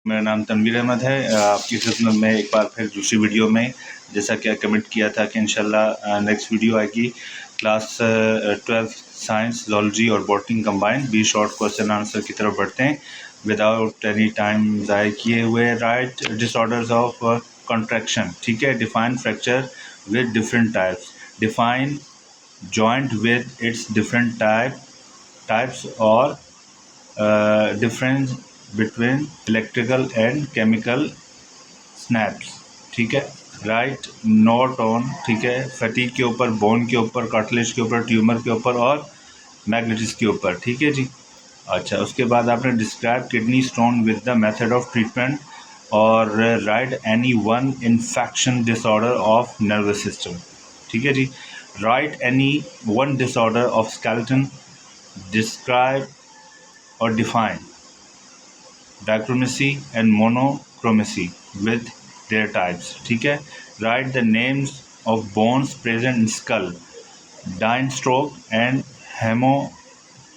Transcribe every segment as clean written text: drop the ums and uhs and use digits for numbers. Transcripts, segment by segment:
मेरा नाम तनवीर अहमद है। आपकी खिदमत में एक बार फिर दूसरी वीडियो में, जैसा कि कमिट किया था कि इंशाल्लाह नेक्स्ट वीडियो आएगी क्लास 12 साइंस, ज़ूलॉजी और botany combined 20 short question answer की तरफ बढ़ते हैं विदाउट एनी टाइम ज़ाय किए हुए। राइट डिसऑर्डर्स ऑफ कॉन्ट्रैक्शन, ठीक है। Define fracture with different types, define joint with its different types और difference between electrical and chemical synapses, ठीक है। राइट नोट ऑन, ठीक है, फटीग के ऊपर, बोन के ऊपर, कार्टिलेज के ऊपर, ट्यूमर के ऊपर और मैग्नेटिस के ऊपर, ठीक है जी। अच्छा, उसके बाद आपने describe kidney stone with the method of treatment और write any one infection disorder of nervous system, ठीक है जी। Write any one disorder of skeleton, describe और define dichromacy and monochromacy with their types, ठीक है। Write the names of bones present in skull, define stroke and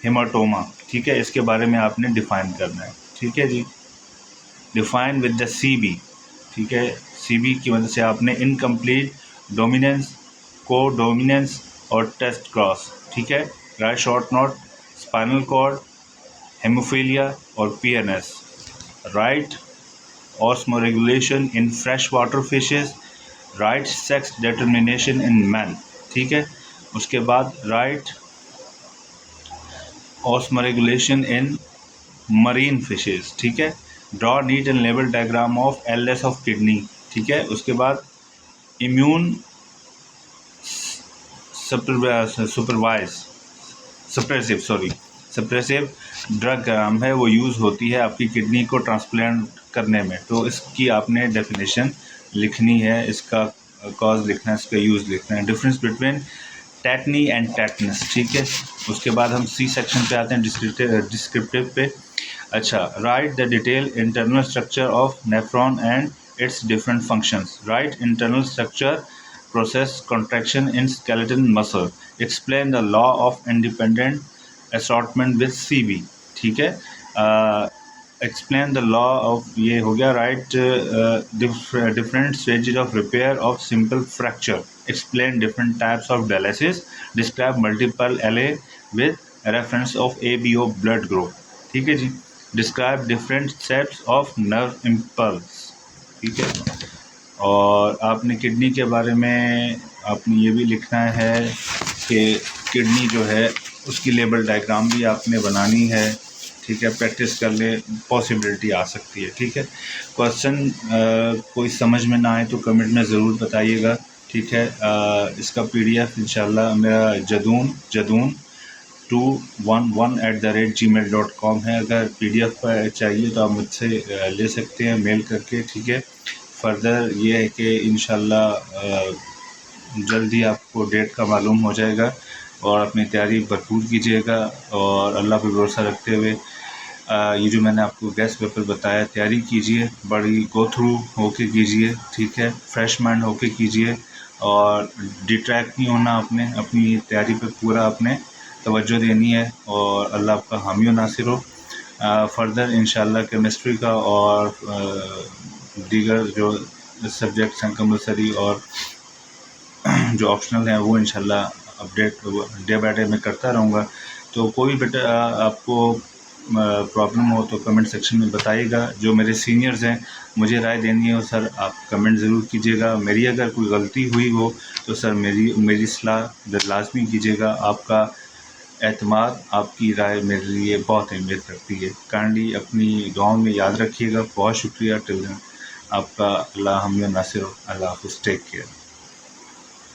haematoma, ठीक है। इसके बारे में आपने डिफाइन करना है, ठीक है जी। डिफाइन विद द CB, ठीक है। CB की वजह से आपने इनकम्प्लीट डोमिनेंस, को डोमिनेंस और टेस्ट क्रॉस, ठीक है। Write short note, spinal cord, haemophilia और PNS। Write osmoregulation in fresh water fishes, write sex determination in man, ठीक है। उसके बाद write osmoregulation in marine fishes, ठीक है। ड्रॉ नीट एंड लेवल diagram of LS of kidney, ठीक है। उसके बाद इम्यून सप्रेसिव ड्रग नाम है, वो यूज़ होती है आपकी किडनी को ट्रांसप्लांट करने में, तो इसकी आपने डेफिनेशन लिखनी है, इसका कॉज लिखना है, इसका यूज़ लिखना है। Difference between tetani and tetanus, ठीक है। उसके बाद हम C सेक्शन पे आते हैं, डिस्क्रिप्टिव पे। अच्छा, right the detail internal structure of nephron and it's different functions, right internal structure, process contraction in skeleton muscle, explain the law of independent assortment with CB, ठीक है। एक्सप्लेन द लॉ ऑफ, ये हो गया। Write different stages of repair of simple fracture, explain different types of dialysis, describe multiple LA with reference of ABO blood group, ठीक है जी। Describe different sets of nerve impulse, ठीक है। और आपने किडनी के बारे में आपने ये भी लिखना है कि किडनी जो है उसकी लेबल डायग्राम भी आपने बनानी है, ठीक है। प्रैक्टिस कर ले, पॉसिबिलिटी आ सकती है, ठीक है। क्वेश्चन कोई समझ में ना आए तो कमेंट में ज़रूर बताइएगा, ठीक है। इसका PDF इंशाल्लाह मेरा जदून 211@gmail.com है। अगर PDF पर चाहिए तो आप मुझसे ले सकते हैं मेल करके, ठीक है। फर्दर ये है कि इंशाल्लाह जल्दी आपको डेट का मालूम हो जाएगा और अपनी तैयारी भरपूर कीजिएगा और अल्लाह पर भरोसा रखते हुए ये जो मैंने आपको गेस्ट पेपर बताया तैयारी कीजिए, बड़ी गो थ्रू होके कीजिए, ठीक है। फ्रेश माइंड होके कीजिए और डिट्रैक्ट नहीं होना, आपने अपनी तैयारी पे पूरा आपने तवज्जो देनी है और अल्लाह आपका हामी व नासिर हो। फर्दर इंशाल्लाह केमिस्ट्री का और दीगर जो सब्जेक्ट्स हैं कंपलसरी और जो ऑप्शनल हैं वो इंशाल्लाह अपडेट डे बाय डे मैं करता रहूँगा। तो कोई बेटा आपको प्रॉब्लम हो तो कमेंट सेक्शन में बताइएगा। जो मेरे सीनियर्स हैं मुझे राय देनी है सर, आप कमेंट ज़रूर कीजिएगा। मेरी अगर कोई गलती हुई हो तो सर मेरी सलाह लाजमी कीजिएगा। आपका एतमाद, आपकी राय मेरे लिए बहुत अहमियत रखती है। काइंडली अपनी दुआओं में याद रखिएगा। बहुत शुक्रिया। टिल देन आपका अल्लाह हामी व नासिर हो। अल्लाह हाफ़िज़। Take care.